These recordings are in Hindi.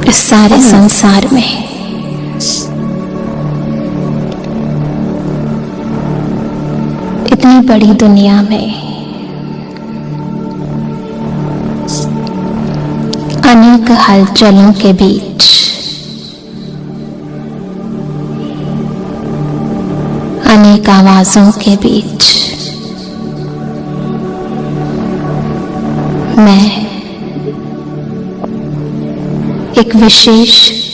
इस सारे संसार में इतनी बड़ी दुनिया में अनेक हलचलों के बीच अनेक आवाजों के बीच मैं एक विशेष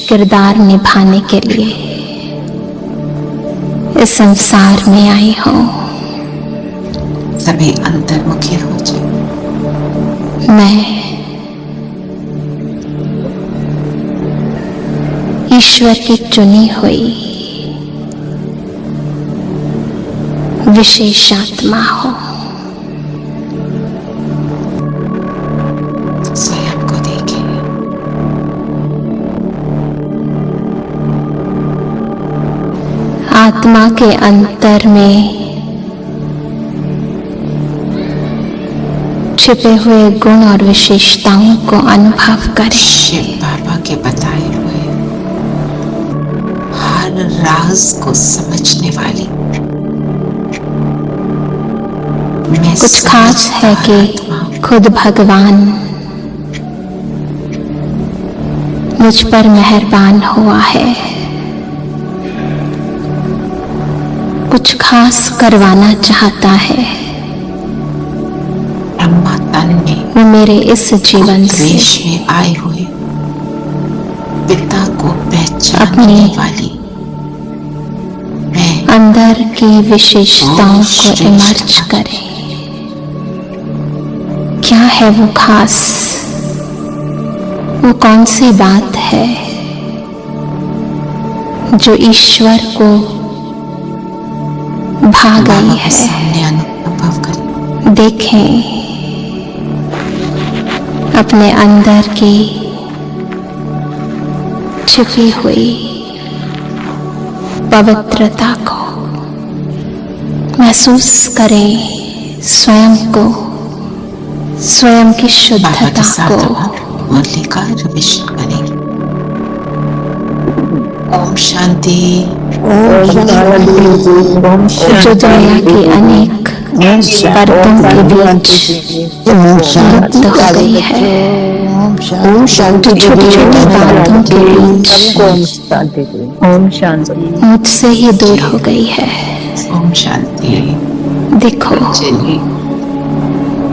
किरदार निभाने के लिए इस संसार में आई हूं। सभी अंतर्मुखी हो जाए। मैं ईश्वर की चुनी हुई विशेष आत्मा हूं। स्वयं को देखिए। आत्मा के अंतर में छिपे हुए गुण और विशेषताओं को अनुभव करें। शिव बाबा के बताए हुए हर राज को समझने वाली कुछ खास है कि खुद भगवान मुझ पर मेहरबान हुआ है, कुछ खास करवाना चाहता है। ब्रह्मा तन में वो मेरे इस जीवन से देश में आए हुए पिता को पहचानने वाली मैं अंदर की विशेषताओं को इमर्ज करें। क्या है वो खास, वो कौन सी बात है जो ईश्वर को भा गई है। सामने अनुभव करें। देखें अपने अंदर की छिपी हुई पवित्रता को, महसूस करें स्वयं को, स्वयं की शुद्धता को। मुरली का अभिषेक करेंगे। ओम शांति। जो दुनिया की अनेक परतों के बीच लुप्त हो गई है, जो छोटी छोटी बातों के बीच मुझसे ही दूर हो गई है। ओम शांति। देखो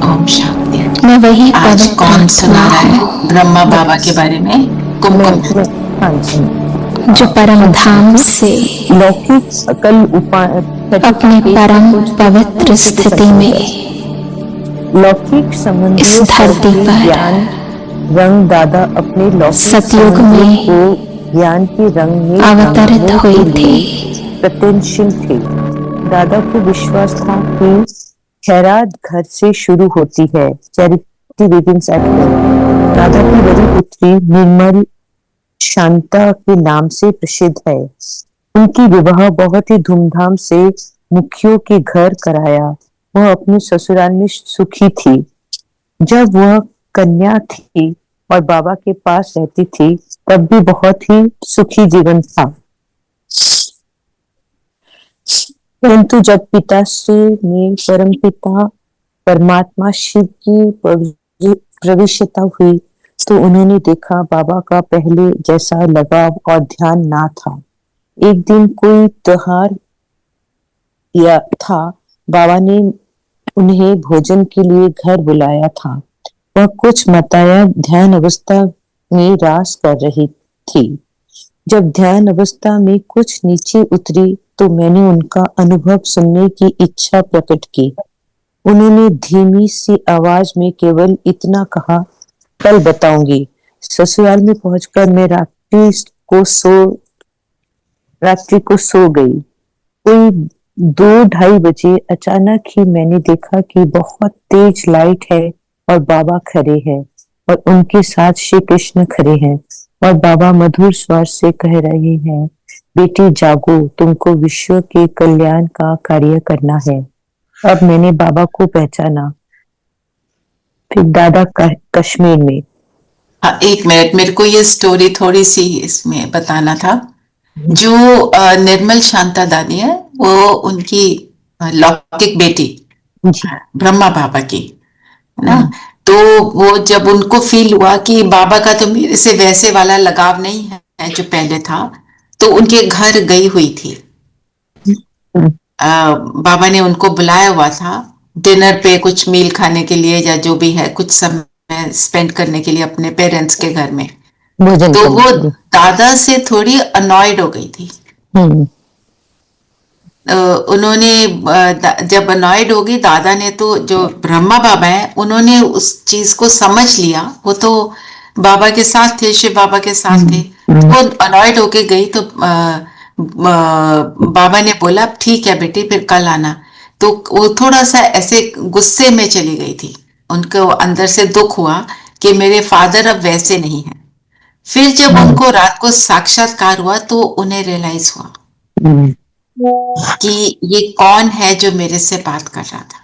ओम शांति। मैं वही आज पवित्र कौन सुना आत्मा रहा हूँ है ब्रह्मा बाबा के बारे में? कुमकुम जो परम धाम से लौकिक सकल उपाय अपने परम पवित्र स्थिति में लौकिक संबंधों इस धरती पर ज्ञान रंग दादा अपने लौकिक सतयुग संबंधों में को ज्ञान के रंग में अवतरित रंगने हुई के थी। लिए प्रत्यनशील थे। दादा को विश्वास था कि खैरात घर से शुरू होती है। Charity begins at home. दादा की बड़ी पुत्री निर्मल शांता के नाम से प्रसिद्ध है। उनकी विवाह बहुत ही धूमधाम से मुखियों के घर कराया। वह अपने ससुराल में सुखी थी। जब वह कन्या थी और बाबा के पास रहती थी तब भी बहुत ही सुखी जीवन था। परंतु जब पिताश्री ने परमपिता परमात्मा शिव की प्रविष्टता हुई तो उन्होंने देखा बाबा का पहले जैसा लगाव और ध्यान ना था। एक दिन कोई त्योहार या था, बाबा ने उन्हें भोजन के लिए घर बुलाया था। वह कुछ माताएं ध्यान अवस्था में रास कर रही थी। जब ध्यान अवस्था में कुछ नीचे उतरी तो मैंने उनका अनुभव सुनने की इच्छा प्रकट की। उन्होंने धीमी सी आवाज में केवल इतना कहा, कल बताऊंगी। ससुराल में पहुंचकर मैं रात्रि को सो गई। कोई 2-2:30 बजे अचानक ही मैंने देखा कि बहुत तेज लाइट है और बाबा खड़े हैं और उनके साथ श्री कृष्ण खड़े हैं और बाबा मधुर स्वर से कह रहे हैं, बेटी जागो, तुमको विश्व के कल्याण का कार्य करना है। अब मैंने बाबा को पहचाना। फिर दादा कश्मीर में हाँ, एक मिनट, मेरे को ये स्टोरी थोड़ी सी इसमें बताना था। जो निर्मल शांता दादी है, वो उनकी लौकिक बेटी जी। ब्रह्मा बाबा की, है ना। तो वो जब उनको फील हुआ कि बाबा का तो मेरे से वैसे वाला लगाव नहीं है जो पहले था, तो उनके घर गई हुई थी। बाबा ने उनको बुलाया हुआ था डिनर पे, कुछ मील खाने के लिए या जो भी है, कुछ समय स्पेंड करने के लिए अपने पेरेंट्स के घर में। भोजन तो वो करने। दादा से थोड़ी अनॉयड हो गई थी। हम्म। उन्होंने जब अनॉयड होगी दादा ने, तो जो ब्रह्मा बाबा है उन्होंने उस चीज को समझ लिया। वो तो बाबा के साथ थे, शिव बाबा के साथ थे। वो अनॉयड होके गई तो बाबा ने बोला ठीक है बेटी, फिर कल आना। तो वो थोड़ा सा ऐसे गुस्से में चली गई थी। उनको अंदर से दुख हुआ कि मेरे फादर अब वैसे नहीं है। फिर जब उनको रात को साक्षात्कार हुआ तो उन्हें रियलाइज हुआ कि ये कौन है जो मेरे से बात कर रहा था।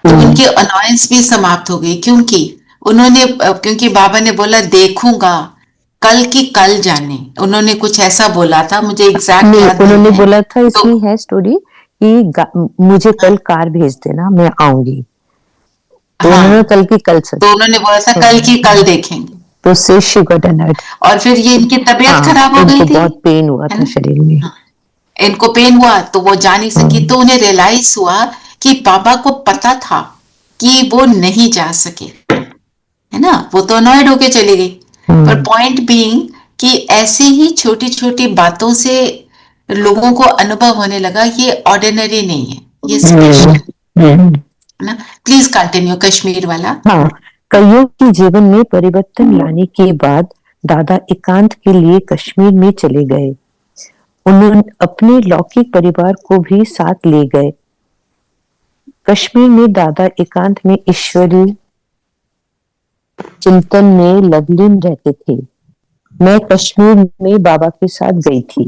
तो उनकी अनॉयंस भी समाप्त हो गई, क्योंकि क्योंकि बाबा ने बोला देखूंगा, कल की कल जाने, उन्होंने कुछ ऐसा बोला था, मुझे एग्जैक्ट नहीं, याद नहीं उन्होंने है। बोला था, तो इसमें है स्टोरी कि मुझे कल कार भेज देना, मैं आऊंगी। तो उन्होंने हाँ, कल की कल सच। तो उन्होंने बोला था कल की कल देखेंगे। तो उससे शी गॉट अनर्ड। और फिर ये इनकी तबीयत हाँ, खराब हो गई इनको थी, बहुत पेन हुआ है था ना। शरीर में। हाँ, इनको पेन हुआ तो वो जा नहीं सकी। तो उन्हें रियलाइज हुआ कि बाबा को पता था कि वो नहीं जा सके, है ना। वो तो अनॉयड होके चली गई। पर पॉइंट बीइंग कि ऐसे ही छोटी छोटी बातों से लोगों को अनुभव होने लगा ये ऑर्डिनरी नहीं है, ये स्पेशल है ना। प्लीज कंटिन्यू कश्मीर वाला। हाँ, कईयों के जीवन में परिवर्तन लाने के बाद दादा एकांत के लिए कश्मीर में चले गए। उन्होंने अपने लौकिक परिवार को भी साथ ले गए। कश्मीर में दादा एकांत में ईश्वरीय चिंतन में लवलीन रहते थे। मैं कश्मीर में बाबा के साथ गई थी।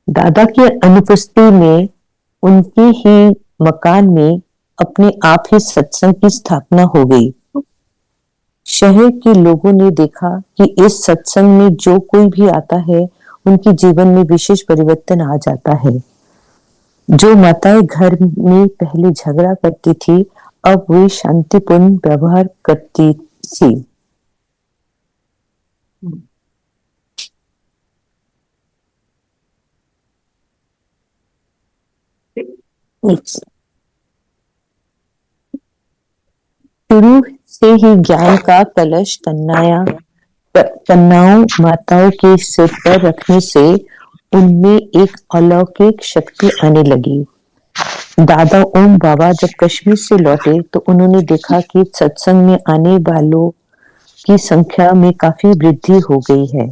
दादा की अनुपस्थिति में उनके ही मकान में अपने आप ही सत्संग की स्थापना हो गई। शहर के लोगों ने देखा कि इस सत्संग में जो कोई भी आता है उनके जीवन में विशेष परिवर्तन आ जाता है। जो माताएं घर में पहले झगड़ा करती थी, अब वे शांतिपूर्ण व्यवहार करती थी। शुरू से ही ज्ञान का कलश कन्याओं माताओं के सिर पर रखने से उनमें एक अलौकिक शक्ति आने लगी। दादा ओम बाबा जब कश्मीर से लौटे तो उन्होंने देखा कि सत्संग में आने वालों की संख्या में काफी वृद्धि हो गई है।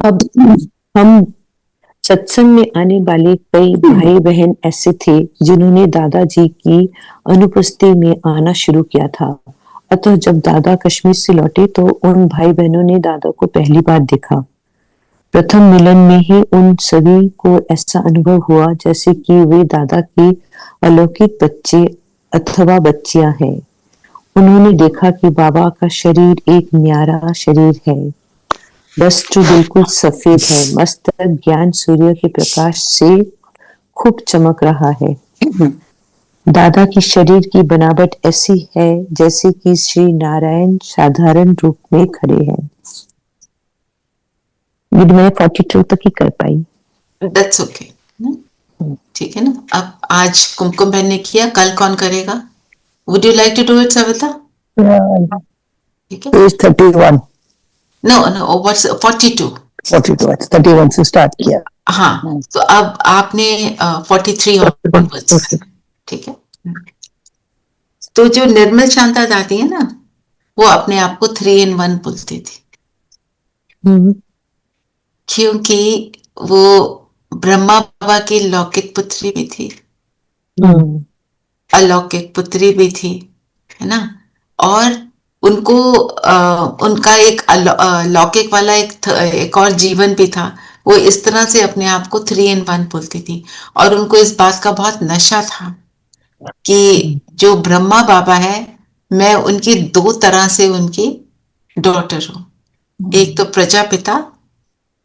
अब हम सत्संग में आने वाले कई भाई बहन ऐसे थे जिन्होंने दादाजी की अनुपस्थिति में आना शुरू किया था। अतः जब दादा कश्मीर से लौटे तो उन भाई बहनों ने दादा को पहली बार देखा। प्रथम मिलन में ही उन सभी को ऐसा अनुभव हुआ जैसे कि वे दादा के अलौकिक बच्चे अथवा बच्चियां हैं। उन्होंने देखा कि बाबा का शरीर एक न्यारा शरीर है। वस्त्र बिल्कुल सफेद है। मस्तक ज्ञान सूर्य के प्रकाश से खूब चमक रहा है। दादा की शरीर की बनावट ऐसी है जैसे कि श्री नारायण साधारण रूप में खड़े हैं। ये मैं 42 तक ही कर पाई। दैट्स ओके, ठीक है ना। अब आज कुमकुम बहन ने किया, कल कौन करेगा? Would you like to do it Savita? ठीक है। Page 31 no no, what's 42? 42 31 से स्टार्ट किया। हाँ, तो अब आपने 43 ऑनवर्ड्स, ठीक है। तो जो निर्मल शांता दादी है ना, वो अपने आप को 3 in 1 बोलती थी, क्योंकि वो ब्रह्मा बाबा की लौकिक पुत्री भी थी, अलौकिक पुत्री भी थी, है ना। और उनको उनका एक लौकिक वाला एक और जीवन भी था। वो इस तरह से अपने आप को 3 in 1 बोलती थी, और उनको इस बात का बहुत नशा था कि जो ब्रह्मा बाबा है, मैं उनकी दो तरह से उनकी डॉटर हूँ, एक तो प्रजापिता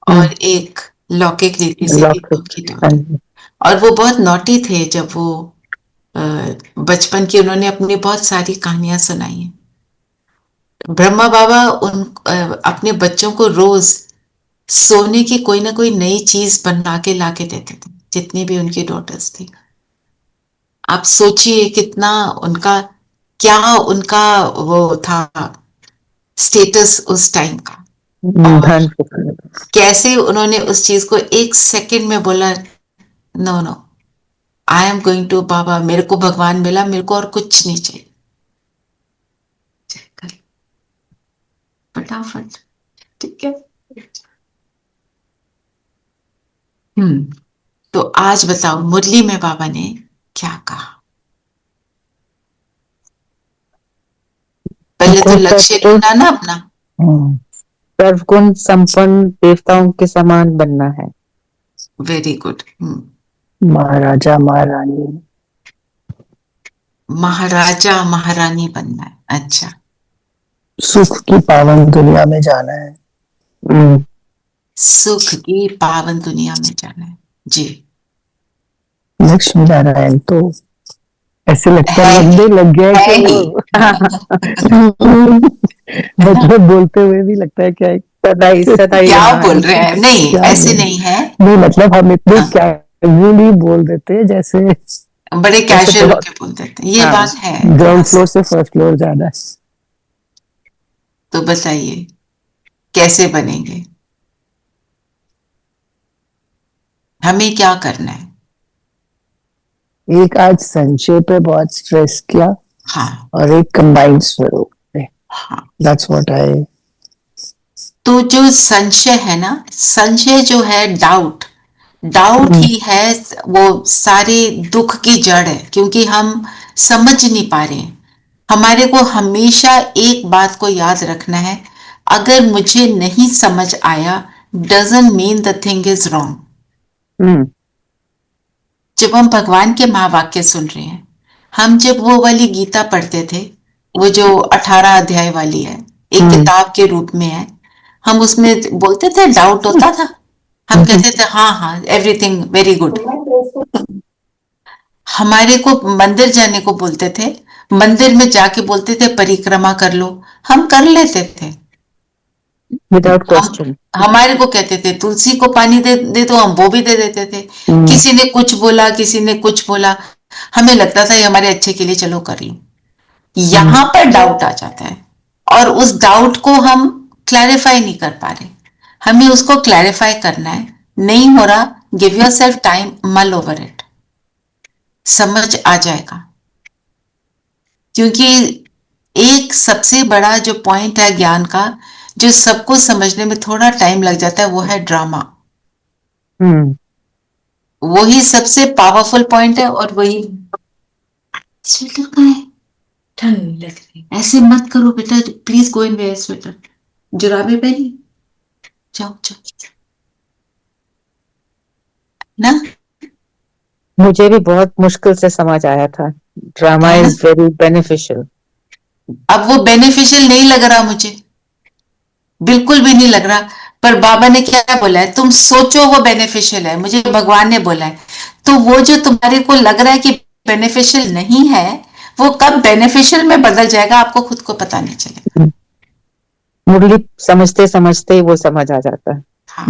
और एक लौकिक रीति से भी उनकी डॉटर। और वो बहुत नॉटी थे जब वो बचपन की उन्होंने अपनी बहुत सारी कहानियां सुनाई हैं। ब्रह्मा बाबा अपने बच्चों को रोज सोने की कोई ना कोई नई चीज बना के ला के देते थे, जितनी भी उनकी डॉटर्स थी। आप सोचिए कितना उनका, क्या उनका वो था स्टेटस उस टाइम का, और कैसे उन्होंने उस चीज को एक सेकंड में बोला, no no, I am going to Baba, मेरे को भगवान मिला, मेरे को और कुछ नहीं चाहिए, फटाफट। ठीक है। तो आज बताओ मुरली में बाबा ने क्या कहा? पहले तो लक्ष्य ढूंढा ना अपना, सर्वगुण संपन्न देवताओं के समान बनना है। Very good. महाराजा महारानी, महाराजा महारानी बनना है। अच्छा। सुख की पावन दुनिया में जाना है। सुख की पावन दुनिया में जाना है। जी। लक्ष्मी नारायण तो ऐसे लगता है लगने लग गया है कि मतलब बोलते हुए भी लगता है क्या सदाई सदाई क्या बोल रहे हैं। नहीं, ऐसे नहीं है। नहीं, मतलब हम इतने कैजुअली बोल देते हैं, जैसे बड़े कैजुअल होके बोल देते हैं। ये बात है। ग्राउंड फ्लोर से फर्स्ट फ्लोर जाना है। तो बताइए कैसे बनेंगे, हमें क्या करना है? एक आज संचय पे बहुत स्ट्रेस किया, हाँ, और एक कंबाइंड स्वरूप पे। हाँ। That's what I... तो जो संशय है ना, संशय जो है डाउट, डाउट ही है वो सारे दुख की जड़ है, क्योंकि हम समझ नहीं पा रहे हैं। हमारे को हमेशा एक बात को याद रखना है, अगर मुझे नहीं समझ आया doesn't mean the thing is wrong. जब हम भगवान के महावाक्य सुन रहे हैं, हम जब वो वाली गीता पढ़ते थे, वो जो 18 अध्याय वाली है, एक किताब के रूप में है, हम उसमें बोलते थे, डाउट होता था, हम कहते थे हाँ हाँ एवरीथिंग वेरी गुड। हमारे को मंदिर जाने को बोलते थे, मंदिर में जाके बोलते थे परिक्रमा कर लो, हम कर लेते थे विदाउट क्वेश्चन। हमारे को कहते थे तुलसी को पानी दे दो, हम वो भी दे देते थे। किसी ने कुछ बोला, किसी ने कुछ बोला, हमें लगता था ये हमारे अच्छे के लिए, चलो कर लो। यहां पर डाउट आ जाता है, और उस डाउट को हम क्लैरिफाई नहीं कर पा रहे। हमें उसको क्लैरिफाई करना है। नहीं हो रहा, गिव योरसेल्फ टाइम, मल ओवर इट, समझ आ जाएगा। क्योंकि एक सबसे बड़ा जो पॉइंट है ज्ञान का, जो सबको समझने में थोड़ा टाइम लग जाता है, वो है ड्रामा। वही सबसे पावरफुल पॉइंट है, और वही स्वेटर कहाँ है, ठंड लग रही, ऐसे मत करो बेटा, please go in wear sweater, जुराबे पहनी, जाओ जाओ ना। मुझे भी बहुत मुश्किल से समझ आया था, ड्रामा इज वेरी बेनिफिशियल। अब वो बेनिफिशियल नहीं लग रहा मुझे, बिल्कुल भी नहीं लग रहा। पर बाबा ने क्या बोला है, तुम सोचो वो बेनिफिशियल है, मुझे भगवान ने बोला है। तो वो जो तुम्हारे को लग रहा है कि बेनिफिशियल नहीं है, वो कब बेनिफिशियल में बदल जाएगा आपको खुद को पता नहीं चलेगा। मुरली समझते समझते वो समझ आ जाता है। हाँ।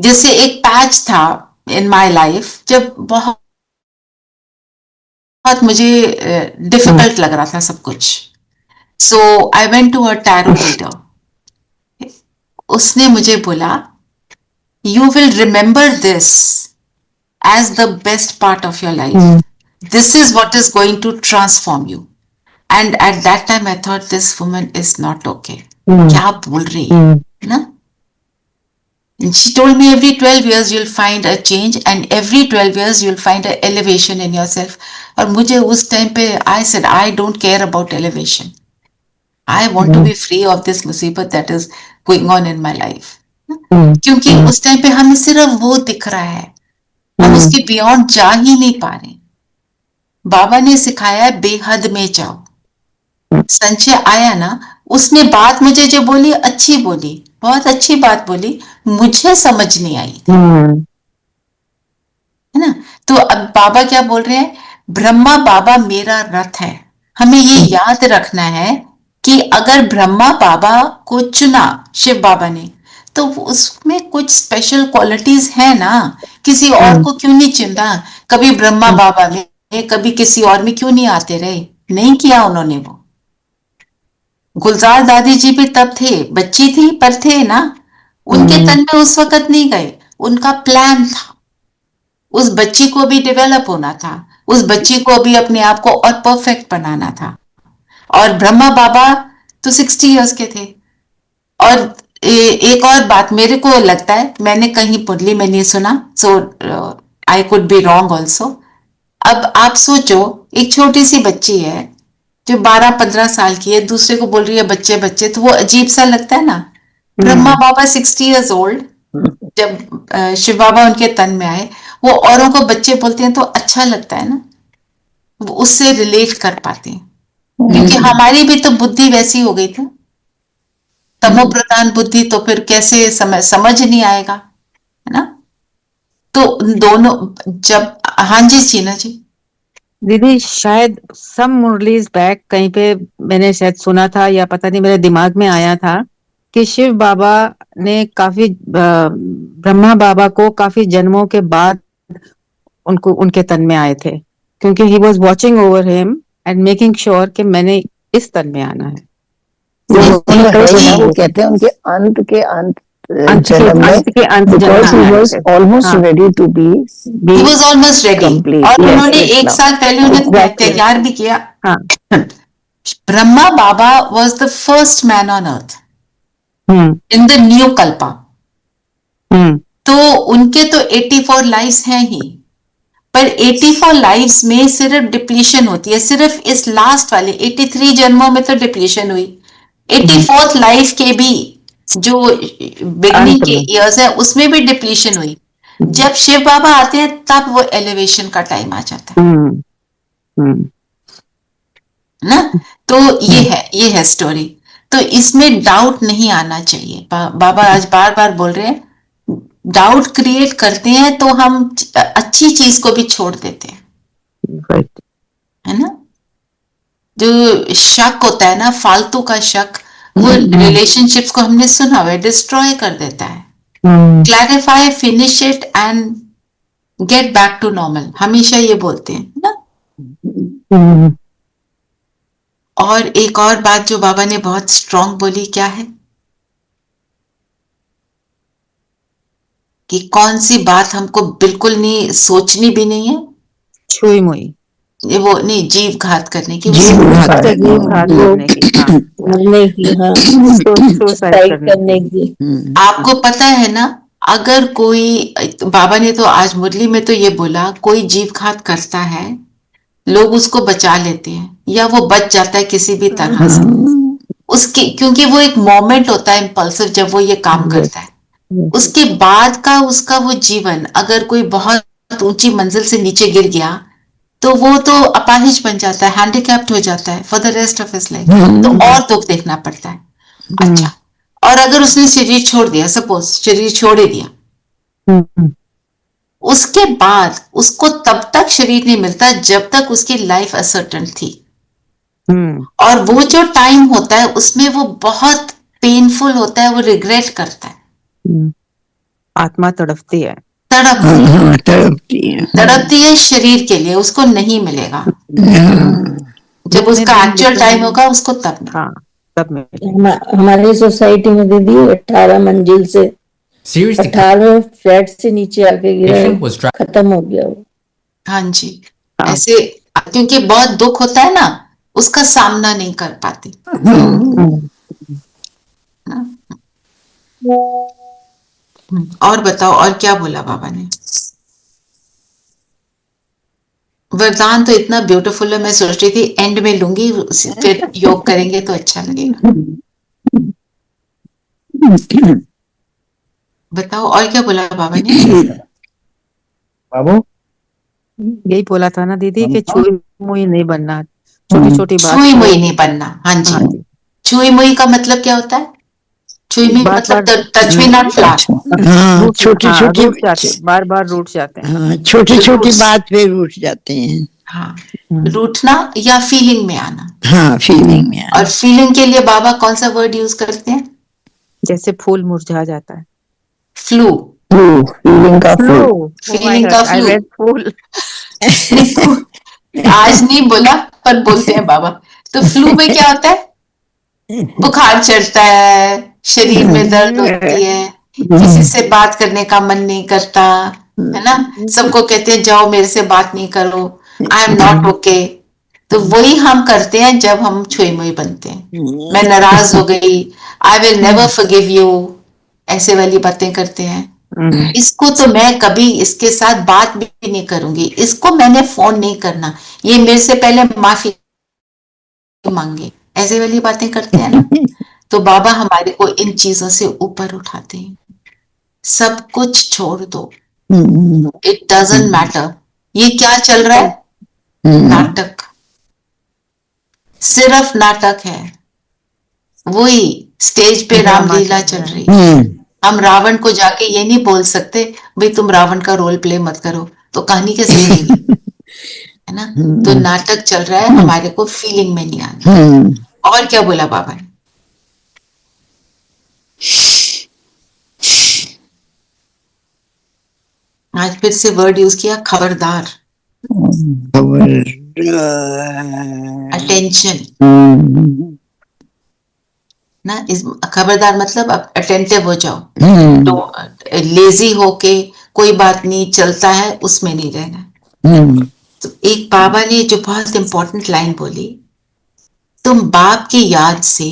जैसे एक पैच था इन माय लाइफ, जब बहुत मुझे डिफिकल्ट लग रहा था सब कुछ, so I went to a tarot reader. उसने मुझे बोला, you will remember this as the best part of your life, this is what is going to transform you. And at that time I thought this woman is not okay, क्या बोल रही है ना। And she told me every 12 years you'll find a change, and every 12 years you'll find an elevation in yourself. और मुझे उस टाइम पे I said I don't care about elevation. I want to be free of this मुसीबत that is going on in my life. क्योंकि उस टाइम पे हमें सिर्फ वो दिख रहा है, हम उसके बियॉन्ड जा ही नहीं पा रहे। बाबा ने सिखाया है बेहद में जाओ। संशय आया ना, उसने बात मुझे जो बोली अच्छी बोली, बहुत अच्छी बात बोली, मुझे समझ नहीं आई, है ना। तो अब बाबा क्या बोल रहे हैं, ब्रह्मा बाबा मेरा रथ है। हमें ये याद रखना है कि अगर ब्रह्मा बाबा को चुना शिव बाबा ने, तो उसमें कुछ स्पेशल क्वालिटीज है ना, किसी और को क्यों नहीं चुना? कभी ब्रह्मा बाबा में, कभी किसी और में क्यों नहीं आते रहे? नहीं किया उन्होंने वो। गुलजार दादी जी भी तब थे, बच्ची थी पर थे ना, उनके तन में उस वक्त नहीं गए, उनका प्लान था। उस बच्ची को भी डेवलप होना था, उस बच्ची को भी अपने आप को और परफेक्ट बनाना था। और ब्रह्मा बाबा तो 60 इयर्स के थे। और एक और बात मेरे को लगता है, मैंने कहीं मुरली में नहीं सुना, so I could be wrong also. अब आप सोचो, एक छोटी सी बच्ची है जो 12-15 साल की है, दूसरे को बोल रही है बच्चे बच्चे, तो वो अजीब सा लगता है ना। ब्रह्मा बाबा 60 इयर्स ओल्ड, जब शिव बाबा उनके तन में आए, वो औरों को बच्चे बोलते हैं तो अच्छा लगता है ना, वो उससे रिलेट कर पाते हैं। क्योंकि हमारी भी तो बुद्धि वैसी हो गई थी, तमो प्रधान बुद्धि, तो फिर कैसे समझ नहीं आएगा, है ना। तो दोनों जब, हाँ जी सीना जी। दीदी शायद सम मुरलीज बैक कहीं पे मैंने शायद सुना था, या पता नहीं मेरे दिमाग में आया था कि शिव बाबा ने काफी ब्रह्मा बाबा को काफी जन्मों के बाद उनको उनके तन में आए थे, क्योंकि he was watching over him and making sure कि मैंने इस तन में आना है। वो कहते हैं उनके अंत के अंत जन्म में, अंत के अंत because he was almost हाँ। ready to be He was almost ready, complete. और Yes, उन्होंने yes, एक now. साल पहले उन्हें Exactly. तैयार भी किया। हाँ। ब्रह्मा बाबा was the first man on earth in the new Kalpa. तो उनके तो 84 लाइफ्स हैं ही, पर 84 लाइफ्स में सिर्फ डिप्लीशन होती है, सिर्फ इस लास्ट वाले 83 जन्मों में तो डिप्लीशन हुई, 84th लाइफ के भी जो बिगनिंग के ईयर्स है उसमें भी डिप्लीशन हुई। जब शिव बाबा आते हैं तब वो एलिवेशन का टाइम आ जाता है ना। तो ये है स्टोरी। तो इसमें डाउट नहीं आना चाहिए। बाबा आज बार बार बोल रहे हैं, डाउट क्रिएट करते हैं तो हम अच्छी चीज को भी छोड़ देते हैं, है ना। जो शक होता है ना, फालतू का शक, वो रिलेशनशिप्स को, हमने सुना हुआ है, डिस्ट्रॉय कर देता है। Clarify, finish it and get back to normal, हमेशा ये बोलते हैं ना। और एक और बात जो बाबा ने बहुत स्ट्रांग बोली, क्या है कि कौन सी बात हमको बिल्कुल नहीं सोचनी भी नहीं है, छुई मुई, वो नहीं, जीव घात करने की, करने की। आपको पता है ना, अगर कोई, बाबा ने तो आज मुरली में तो ये बोला, कोई जीव घात करता है, लोग उसको बचा लेते हैं या वो बच जाता है किसी भी तरह से, उसके, क्योंकि वो एक मोमेंट होता है इम्पल्सिव जब वो ये काम करता है। उसके बाद का उसका वो जीवन, अगर कोई बहुत ऊंची मंजिल से नीचे गिर गया तो वो तो अपाहिज बन जाता है, हैंडीकैप्ड हो जाता है for the rest of his life, तो और दुख देखना पड़ता है। अच्छा, और अगर उसने शरीर छोड़ दिया, सपोज शरीर छोड़ ही दिया, उसके बाद उसको तब तक शरीर नहीं मिलता जब तक उसकी लाइफ असर्टन थी। और वो जो टाइम होता है उसमें वो बहुत पेनफुल होता है, वो रिग्रेट करता है, आत्मा तड़पती है, तड़पती है शरीर के लिए, उसको नहीं मिलेगा। जब उसका एक्चुअल टाइम होगा उसको तब हमारी सोसाइटी में दीदी 18 मंजिल से 18 फ्लैट से नीचे आके गिरा, खत्म हो गया वो। हाँ जी, ऐसे, क्योंकि बहुत दुख होता है ना, उसका सामना नहीं कर पाती। और बताओ, और क्या बोला बाबा ने? वरदान तो इतना ब्यूटीफुल है, मैं सोच रही थी एंड में लूंगी, फिर योग करेंगे तो अच्छा लगेगा। बताओ और क्या बोला बाबा ने? यही बोला था ना दीदी कि छुई मुई नहीं बनना, छोटी छोटी बात छुई को। मुई नहीं बनना। हाँ हाँ जी, जी, छुई मुई का मतलब क्या होता है? छुई मुई बार मतलब बार टच मी नॉट फ्लावर। हाँ, रूठ, छोटी हाँ छोटी, रूठ जाते, बार बार रूठ जाते हैं। हाँ, छोटी छोटी रूट्स, बात पे रूठ जाते हैं। हाँ, रूठना या फीलिंग में आना। हाँ, फीलिंग में और फीलिंग के लिए बाबा कौन सा वर्ड यूज करते हैं? जैसे फूल मुरझा जाता है। फ्लू। फ्लू, फीलिंग का फ्लू। फ्लू, फीलिंग का आई फ्लू। रेड फूल। नहीं, आज नहीं बोला पर बोलते हैं बाबा। तो फ्लू में क्या होता है? बुखार चढ़ता है, शरीर में दर्द होती है, किसी से बात करने का मन नहीं करता, है ना? सबको कहते हैं जाओ मेरे से बात नहीं करो, आई एम नॉट ओके। तो वही हम करते हैं जब हम छुई मुई बनते हैं। मैं नाराज हो गई, I will never forgive you, ऐसे वाली बातें करते हैं। इसको तो मैं कभी इसके साथ बात भी नहीं करूंगी, इसको मैंने फोन नहीं करना, ये मेरे से पहले माफी मांगे, ऐसे वाली बातें करते हैं ना। तो बाबा हमारे को इन चीजों से ऊपर उठाते हैं। सब कुछ छोड़ दो, इट डजंट मैटर। ये क्या चल रहा है? नाटक, सिर्फ नाटक है। वही स्टेज पे ड्रामा रामलीला चल चल रहा है। रही है। हम रावण को जाके ये नहीं बोल सकते भाई तुम रावण का रोल प्ले मत करो, तो कहानी कैसे बनेगी? है ना? तो नाटक चल रहा है, हमारे को फीलिंग में नहीं आना। और क्या बोला बाबा ने? आज फिर से वर्ड यूज किया, खबरदार। अटेंशन ना, इस खबरदार मतलब अब अटेंटिव हो जाओ। तो लेजी होके कोई बात नहीं चलता है उसमें नहीं रहना। तो एक बाबा ने जो बहुत इंपॉर्टेंट लाइन बोली, तुम बाप की याद से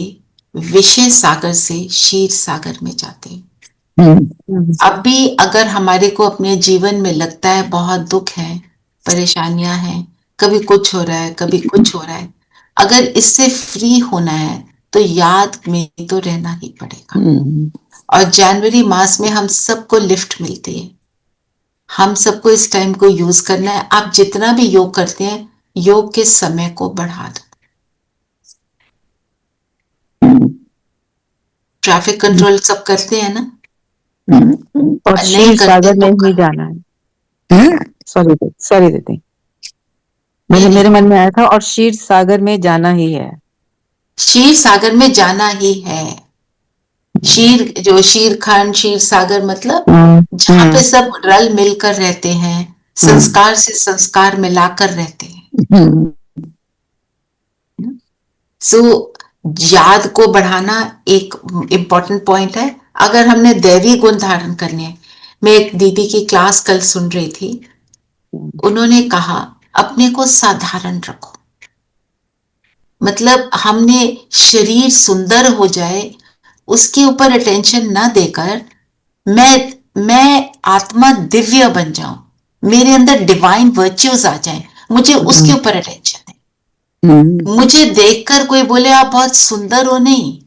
विषय सागर से क्षीर सागर में जाते हो। अब भी अगर हमारे को अपने जीवन में लगता है बहुत दुख है, परेशानियां हैं, कभी कुछ हो रहा है, कभी कुछ हो रहा है, अगर इससे फ्री होना है तो याद में तो रहना ही पड़ेगा। और जनवरी मास में हम सबको लिफ्ट मिलती है, हम सबको इस टाइम को यूज करना है। आप जितना भी योग करते हैं, योग के समय को बढ़ा दो। ट्रैफिक कंट्रोल सब करते हैं ना, और नहीं क्षीर करते सागर में तो ही जाना है। सॉरी दीदी, मेरे मन में आया था, और क्षीर सागर में जाना ही है। क्षीर सागर में जाना ही है। क्षीर, जो क्षीर खंड, क्षीर सागर मतलब जहाँ पे सब रल मिलकर रहते हैं, संस्कार से संस्कार मिलाकर रहते हैं। सो याद को बढ़ाना एक इम्पॉर्टेंट पॉइंट है। अगर हमने दैवी गुण धारण करने हैं, मैं एक दीदी की क्लास कल सुन रही थी, उन्होंने कहा अपने को साधारण रखो। मतलब हमने शरीर सुंदर हो जाए उसके ऊपर अटेंशन ना देकर, मैं आत्मा दिव्य बन जाऊं, मेरे अंदर डिवाइन वर्च्यूज आ जाएं, मुझे उसके ऊपर अटेंशन है। मुझे देखकर कोई बोले आप बहुत सुंदर हो, नहीं,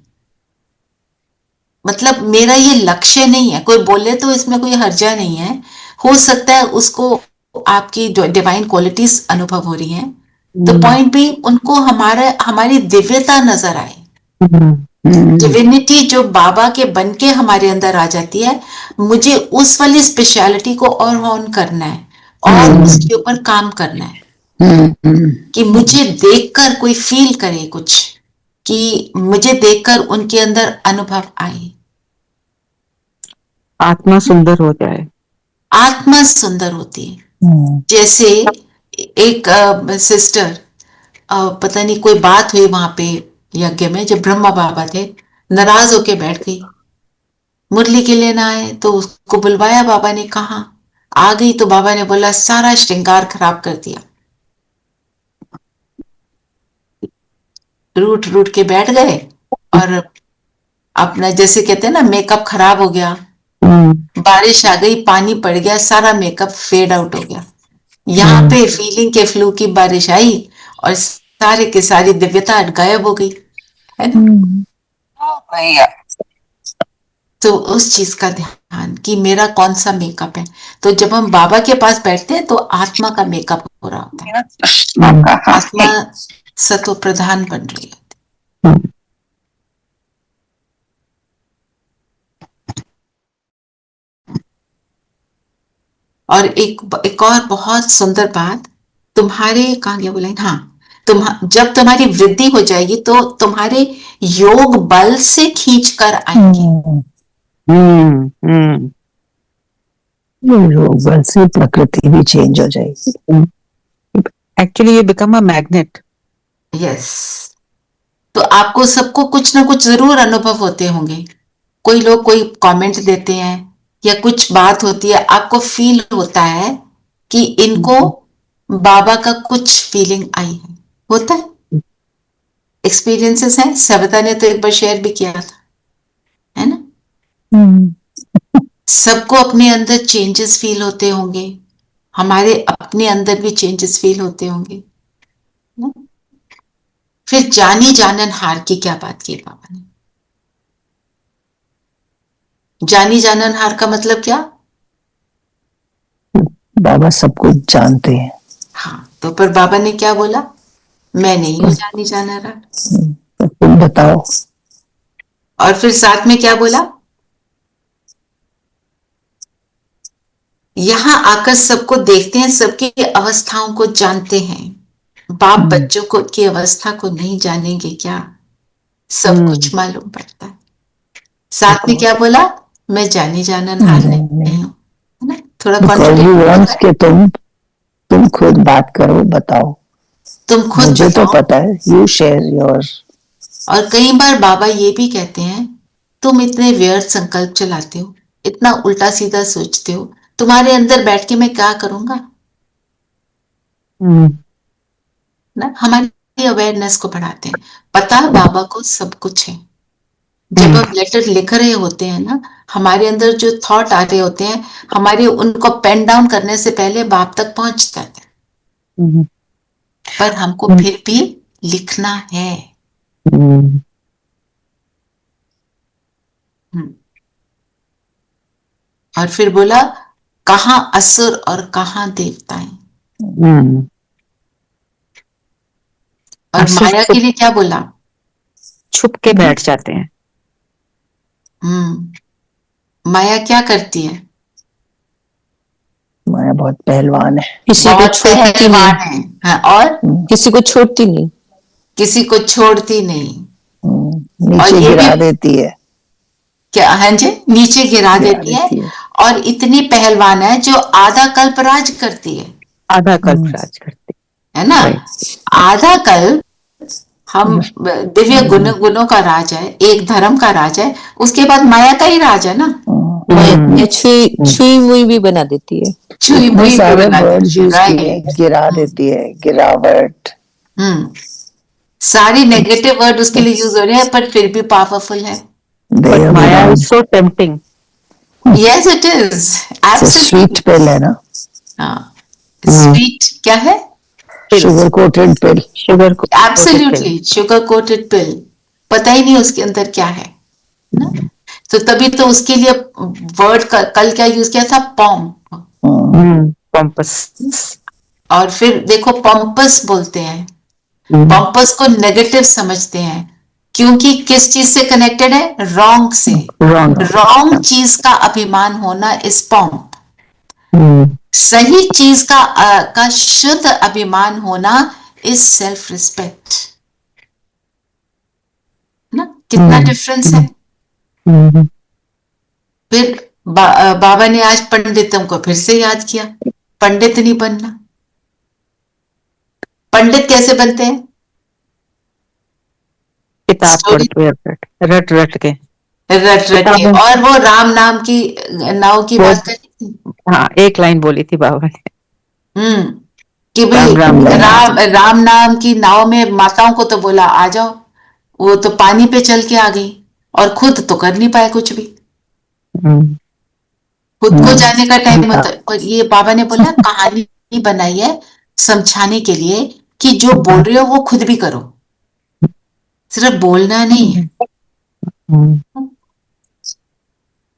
मतलब मेरा ये लक्ष्य नहीं है। कोई बोले तो इसमें कोई हर्जा नहीं है, हो सकता है उसको आपकी डिवाइन क्वालिटीज अनुभव हो रही हैं, तो पॉइंट भी उनको हमारी दिव्यता नजर आए। डिविनिटी जो बाबा के बन के हमारे अंदर आ जाती है, मुझे उस वाली स्पेशलिटी को और ऑन करना है और उसके ऊपर काम करना है कि मुझे देखकर कोई फील करे कुछ, कि मुझे देखकर उनके अंदर अनुभव आए, आत्मा सुंदर हो जाए। आत्मा सुंदर होती है। जैसे एक सिस्टर, पता नहीं कोई बात हुई वहां पे यज्ञ में, जब ब्रह्मा बाबा थे, नाराज होके बैठ गई, मुरली के लिए ना आए तो उसको बुलवाया बाबा ने, कहा आ गई तो बाबा ने बोला सारा श्रृंगार खराब कर दिया। रूठ रूठ के बैठ गए और अपना, जैसे कहते हैं ना, मेकअप खराब हो गया, बारिश आ गई, पानी पड़ गया, सारा मेकअप फेड आउट हो गया। यहाँ पे फीलिंग के फ्लू की बारिश आई और सारे की सारी दिव्यता गायब हो गई, है ना? तो उस चीज का ध्यान कि मेरा कौन सा मेकअप है। तो जब हम बाबा के पास बैठते हैं तो आत्मा का मेकअप हो रहा होता है, आत्मा सत्व प्रधान बन रही है। और एक और बहुत सुंदर बात, तुम्हारे कहाँ गया बोला, हाँ, जब तुम्हारी वृद्धि हो जाएगी तो तुम्हारे योग बल से खींच कर आएंगे। योग बल से प्रकृति भी चेंज हो जाएगी। Actually you become a magnet. Yes, तो आपको सबको कुछ ना कुछ जरूर अनुभव होते होंगे। कोई लोग कोई कमेंट देते हैं या कुछ बात होती है, आपको फील होता है कि इनको बाबा का कुछ फीलिंग आई है, होता है, एक्सपीरियंसेस हैं। सविता ने तो एक बार शेयर भी किया था, है ना। सबको अपने अंदर चेंजेस फील होते होंगे, हमारे अपने अंदर भी चेंजेस फील होते होंगे ना? फिर जानी जानन हार की क्या बात की बाबा ने? जानी जानन हार का मतलब क्या? बाबा सब कुछ जानते हैं। हाँ, तो पर बाबा ने क्या बोला? मैं नहीं हूं जानी जाना हार, तुम बताओ। और फिर साथ में क्या बोला? यहां आकर सबको देखते हैं, सबकी अवस्थाओं को जानते हैं। बाप बच्चों को की अवस्था को नहीं जानेंगे क्या? सब कुछ मालूम पड़ता है। साथ में क्या बोला? मैं जानी जानन हार नहीं हूं, है ना? थोड़ा कॉन्फिडेंस के तुम खुद बात करो, बताओ। तुम खुद मुझे बताओ। तो पता है, यू शेयर योर। और कई बार बाबा ये भी कहते हैं, तुम इतने व्यर्थ संकल्प चलाते हो, इतना उल्टा सीधा सोचते हो, तुम्हारे अंदर बैठ के मैं क्या करूंगा ना। हमारी अवेयरनेस को बढ़ाते हैं। पता बाबा को सब कुछ है। जब हम लेटर लिख रहे होते हैं ना, हमारे अंदर जो थॉट आ रहे होते हैं, हमारे उनको पेन डाउन करने से पहले बाप तक पहुंच जाते हैं, पर हमको फिर भी लिखना है। और फिर बोला, कहां असुर और कहां देवताएं। और माया के लिए क्या बोला? छुप के बैठ जाते हैं। माया क्या करती है? माया बहुत पहलवान है, किसी को छोड़ती नहीं। हाँ, और किसी को छोड़ती नहीं, किसी को छोड़ती नहीं, नीचे गिरा देती है। क्या? हाँ जी, नीचे गिरा देती है। और इतनी पहलवान है जो आधा कल्प राज करती है। आधा कल्प राज करती है ना। आधा कल्प हम दिव्य गुणों का राज है, एक धर्म का राज है, उसके बाद माया का ही राज है ना। छुई मुई भी बना देती है, छुई मुई सारे वर्ड यूज किए, गिरा देती है, गिरावट। सारी नेगेटिव वर्ड उसके लिए यूज हो रहे हैं, पर फिर भी पावरफुल है। Maya is so tempting. Yes it is, sweet pill है ना। हाँ, स्वीट क्या है? Sugar coated pill. Absolutely sugar coated pill. पता ही नहीं उसके अंदर क्या है ना। तो तभी तो उसके लिए वर्ड कल क्या यूज किया था? पॉम्पस। और फिर देखो, पॉम्पस बोलते हैं, पॉम्पस को नेगेटिव समझते हैं, क्योंकि किस चीज से कनेक्टेड है? रॉन्ग से। रॉन्ग चीज का अभिमान होना इस पॉम्प। सही चीज का शुद्ध अभिमान होना इज सेल्फ रिस्पेक्ट। ना, कितना डिफरेंस है। फिर बाबा ने आज पंडितों को फिर से याद किया, पंडित नहीं बनना। पंडित कैसे बनते हैं? किताब पढ़ रट रट के और वो राम नाम की नाव की बात करी थी। हाँ, एक लाइन बोली थी बाबा ने। कि भाई राम नाम की नाव में माताओं को तो बोला आ जाओ, वो तो पानी पे चल के आ गई और खुद तो कर नहीं पाए कुछ भी। खुद को जाने का टाइम होता है। पर ये बाबा ने बोला कहानी बनाई है समझाने के लिए कि जो बोल रहे हो वो खुद भी करो, सिर्फ बोलना नहीं है।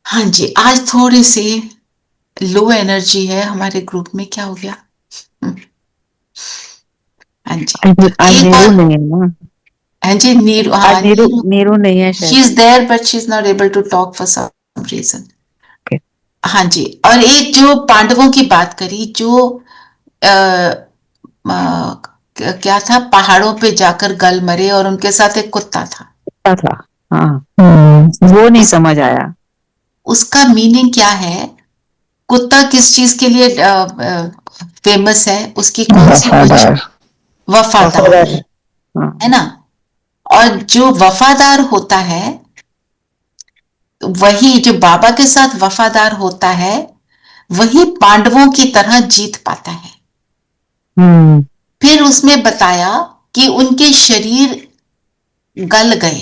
हाँ जी, आज थोड़ी सी लो एनर्जी है हमारे ग्रुप में। क्या हो गया? हाँ जी। आज एक नीरू और, नहीं है ना, हाँ जी, नीरू, हाँ, आज नीरू नीरू नहीं है शी शायद। Is there but she is not able to talk for some reason. Okay. हाँ जी। और एक जो पांडवों की बात करी, जो क्या था, पहाड़ों पे जाकर गल मरे और उनके साथ एक कुत्ता था। था, हाँ, वो नहीं समझ आया। उसका मीनिंग क्या है? कुत्ता किस चीज के लिए फेमस है? उसकी कौन सी वफादार। वफादार, हाँ, है ना? और जो वफादार होता है, वही जो बाबा के साथ वफादार होता है, वही पांडवों की तरह जीत पाता है। फिर उसमें बताया कि उनके शरीर गल गए,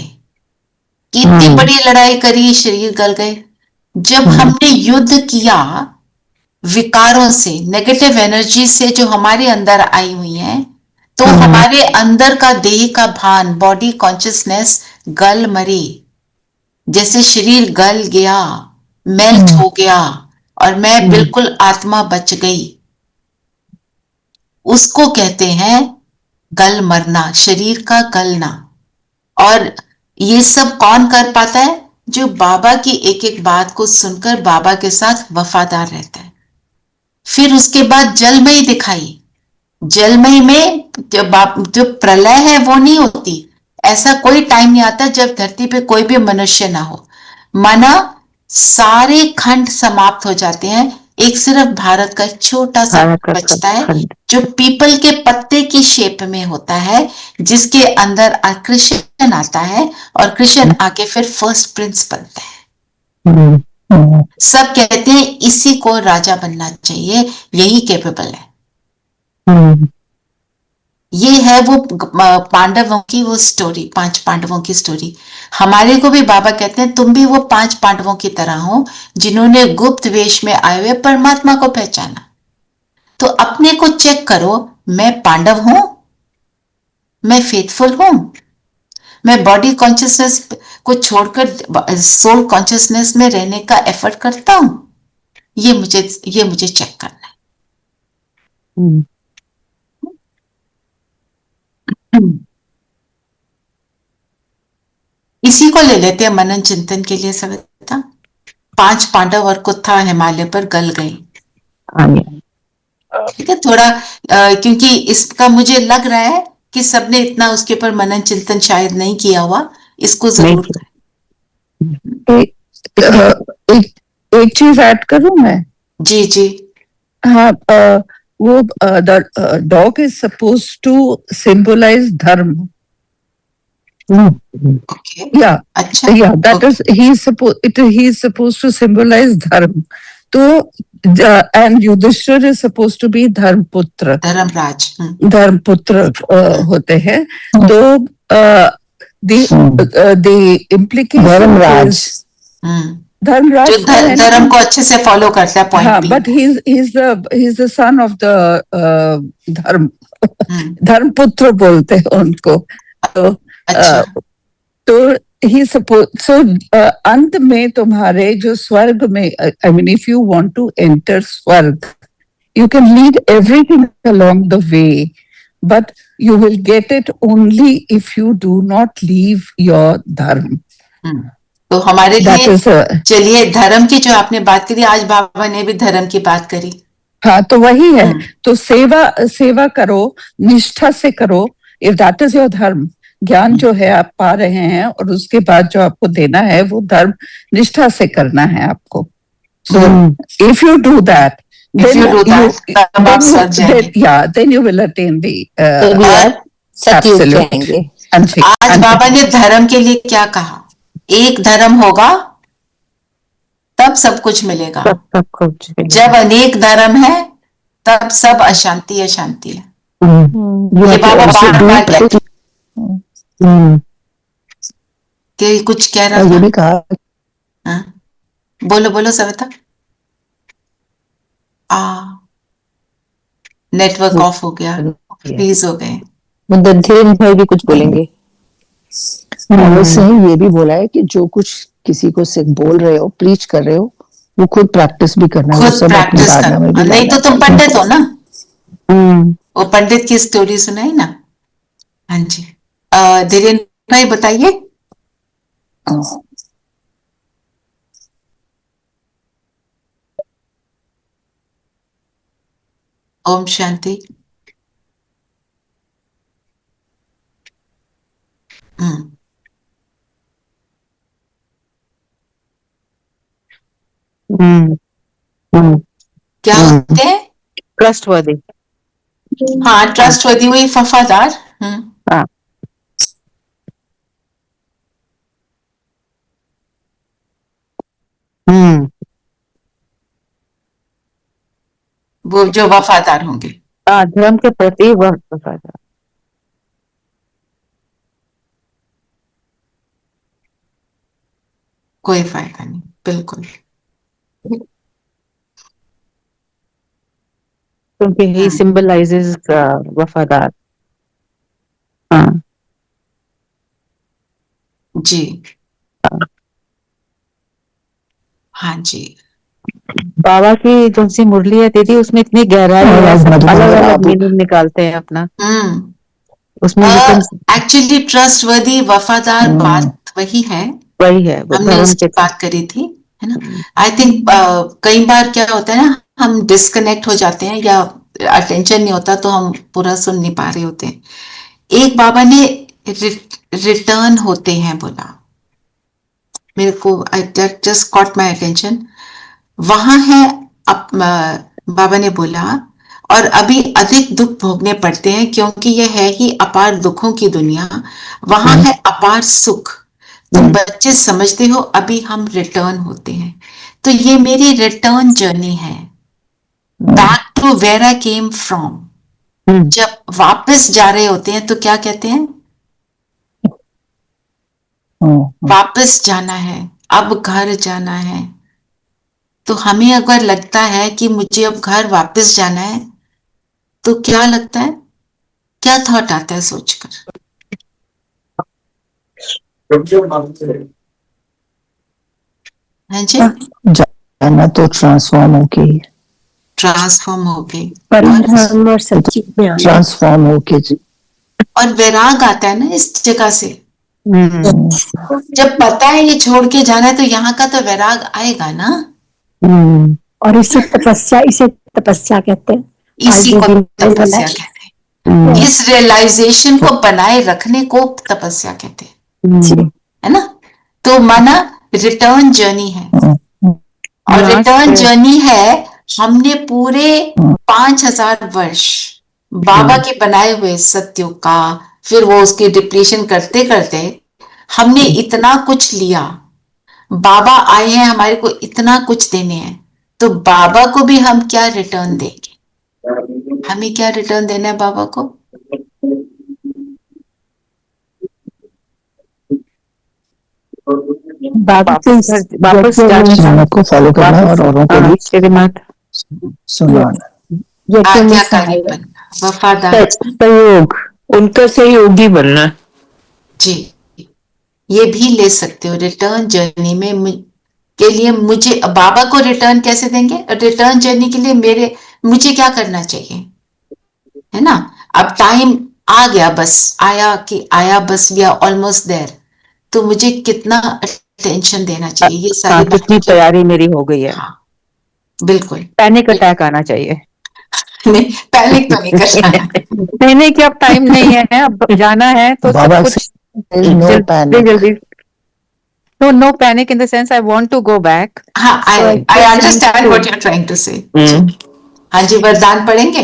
कितनी बड़ी लड़ाई करी, शरीर गल गए। जब हमने युद्ध किया विकारों से, नेगेटिव एनर्जी से जो हमारे अंदर आई हुई है, तो हमारे अंदर का देह का भान, बॉडी कॉन्शियसनेस गल मरी। जैसे शरीर गल गया, मेल्ट हो गया, और मैं बिल्कुल आत्मा बच गई। उसको कहते हैं गल मरना, शरीर का गलना। और ये सब कौन कर पाता है? जो बाबा की एक एक बात को सुनकर बाबा के साथ वफादार रहता है। फिर उसके बाद जलमई दिखाई। जलमई में जो प्रलय है वो नहीं होती। ऐसा कोई टाइम नहीं आता जब धरती पे कोई भी मनुष्य ना हो, माना सारे खंड समाप्त हो जाते हैं, एक सिर्फ भारत का एक छोटा सा बचता है, जो पीपल के पत्ते की शेप में होता है, जिसके अंदर कृष्ण आता है, और कृष्ण आके फिर फर्स्ट प्रिंस बनता है। सब कहते हैं इसी को राजा बनना चाहिए, यही कैपेबल है। ये है वो पांडवों की वो स्टोरी, 5 पांडवों की स्टोरी। हमारे को भी बाबा कहते हैं तुम भी वो 5 पांडवों की तरह हो, जिन्होंने गुप्त वेश में आए हुए परमात्मा को पहचाना। तो अपने को चेक करो, मैं पांडव हूं, मैं फेथफुल हूं, मैं बॉडी कॉन्शियसनेस को छोड़कर सोल कॉन्शियसनेस में रहने का एफर्ट करता हूं। ये मुझे चेक करना है। इसी को ले लेते हैं मनन चिंतन के लिए सविता। 5 पांडव और कुत्ता हिमालय पर गल गए। ठीक है, थोड़ा क्योंकि इसका मुझे लग रहा है कि सबने इतना उसके ऊपर मनन चिंतन शायद नहीं किया हुआ, इसको जरूर करें। एक चीज ऐड करूं मैं? जी जी। हाँ, वो dog is suppose to symbolize dharma. Okay. Yeah, अच्छा, yeah, that is he is supposed to symbolize dharma. तो and Yudhishthir is supposed to be Dharmaputra, Dharmaraj, Dharmaputra होते हैं। तो the implication धर्मराज, धर्मराज जो धर्म को अच्छे से फॉलो करता है, पॉइंट। हाँ, but he's the son of the धर्म, धर्मपुत्र बोलते हैं उनको। तो अच्छा, तो ही सपोज अंत में तुम्हारे जो स्वर्ग में, I mean if you want to enter swarg, you can lead everything along the way, but you will get it only if you do not leave your dharma. तो हमारे लिए चलिए धर्म की जो आपने बात करी, आज बाबा ने भी धर्म की बात करी। हाँ, तो वही है। तो सेवा करो, निष्ठा से करो, इफ दैट इज योर धर्म। ज्ञान जो है आप पा रहे हैं, और उसके बाद जो आपको देना है वो धर्म निष्ठा से करना है आपको। So if you do that, then you will attain the absolute। आज बाबा ने धर्म के लिए क्या कहा? एक धर्म होगा तब सब कुछ मिलेगा, जब अनेक धर्म है तब सब अशांति अशांति है। ये बाबा बार-बार कहते कि कुछ कह रहा था? ये भी कहा। बोलो सविता। नेटवर्क ऑफ हो गया, फ्रीज हो गए। धीरे भाई भी कुछ बोलेंगे। उसने ये भी बोला है कि जो कुछ किसी को सिर्फ बोल रहे हो, प्रीच कर रहे हो, वो खुद प्रैक्टिस भी करना है। खुद प्रैक्टिस करना, नहीं तो तुम पंडित हो ना। वो पंडित की स्टोरी सुनाई ना। हाँ जी, धीरेन्द्र भाई बताइए। ओम शांति। क्या होते हैं? ट्रस्टवर्दी। हाँ, ट्रस्टवर्दी हुई वफादार। हाँ। वो जो वफादार होंगे। धर्म के प्रति वफादार। कोई फायदा नहीं, बिल्कुल। क्योंकि ही सिंबलाइजेस वफादार। हाँ जी, हाँ जी। बाबा की जो सी मुरली है दीदी, उसमें इतनी गहराई है, सब अलग अलग मीनिंग निकालते हैं अपना। उसमें एक्चुअली ट्रस्टवर्दी वफादार बात वही है, हमने उसकी बात करी थी, है ना। आई थिंक कई बार क्या होता है ना, हम डिस्कनेक्ट हो जाते हैं या अटेंशन नहीं होता तो हम पूरा सुन नहीं पा रहे होते हैं। एक बाबा ने रिटर्न होते हैं बोला, मेरे को जस्ट कॉट माय अटेंशन। वहां है बाबा ने बोला, और अभी अधिक दुख भोगने पड़ते हैं क्योंकि यह है ही अपार दुखों की दुनिया, वहां है अपार सुख। तुम बच्चे समझते हो, अभी हम रिटर्न होते हैं। तो ये मेरी रिटर्न जर्नी है, back to where I came from. जब वापस जा रहे होते हैं तो क्या कहते हैं? वापस जाना है, अब घर जाना है। तो हमें अगर लगता है कि मुझे अब घर वापस जाना है, तो क्या लगता है, क्या थॉट आता है सोचकर? हाँ जी, जाना तो ट्रांसफॉर्म होके, ट्रांसफॉर्म हो गए, परम और सच्चित में आना। ट्रांसफॉर्म होके जी। और वैराग आता है ना इस जगह से। जब पता है ये छोड़ के जाना है तो यहाँ का तो वैराग आएगा ना। और इसे तपस्या कहते हैं। इसी को तपस्या कहते हैं। इस रियलाइजेशन को बनाए रखने को तपस्या कहते हैं, है ना। तो माना रिटर्न जर्नी है, और रिटर्न जर्नी है, हमने पूरे 5000 वर्ष बाबा के बनाए हुए सत्यों का, फिर वो उसकी डिप्लीशन करते करते हमने इतना कुछ लिया। बाबा आए हैं हमारे को इतना कुछ देने हैं, तो बाबा को भी हम क्या रिटर्न देंगे? हमें क्या रिटर्न देना है बाबा को? वापस जाना को फॉलो करना और औरों को भी सुनाना, आज्ञाकारी बनना, वफादार, सहयोग, उनका सहयोगी बनना। जी, ये भी ले सकते हो रिटर्न जर्नी में के लिए। मुझे बाबा को रिटर्न कैसे देंगे? रिटर्न जर्नी के लिए मुझे क्या करना चाहिए, है ना। अब टाइम आ गया, बस आया कि आया, बस वी आर ऑलमोस्ट देयर। तो मुझे कितना अटेंशन देना चाहिए, ये सारी कितनी तैयारी मेरी हो गई है। हाँ, बिल्कुल। पैनिक अटैक आना चाहिए। नहीं, पैनिक तो नहीं करना। नहीं कि अब टाइम नहीं है, अब जाना है तो सब कुछ जल्दी। No panic in the sense I want to go back. हाँ, I understand what you're trying to say. हाँ जी, वरदान पढ़ेंगे?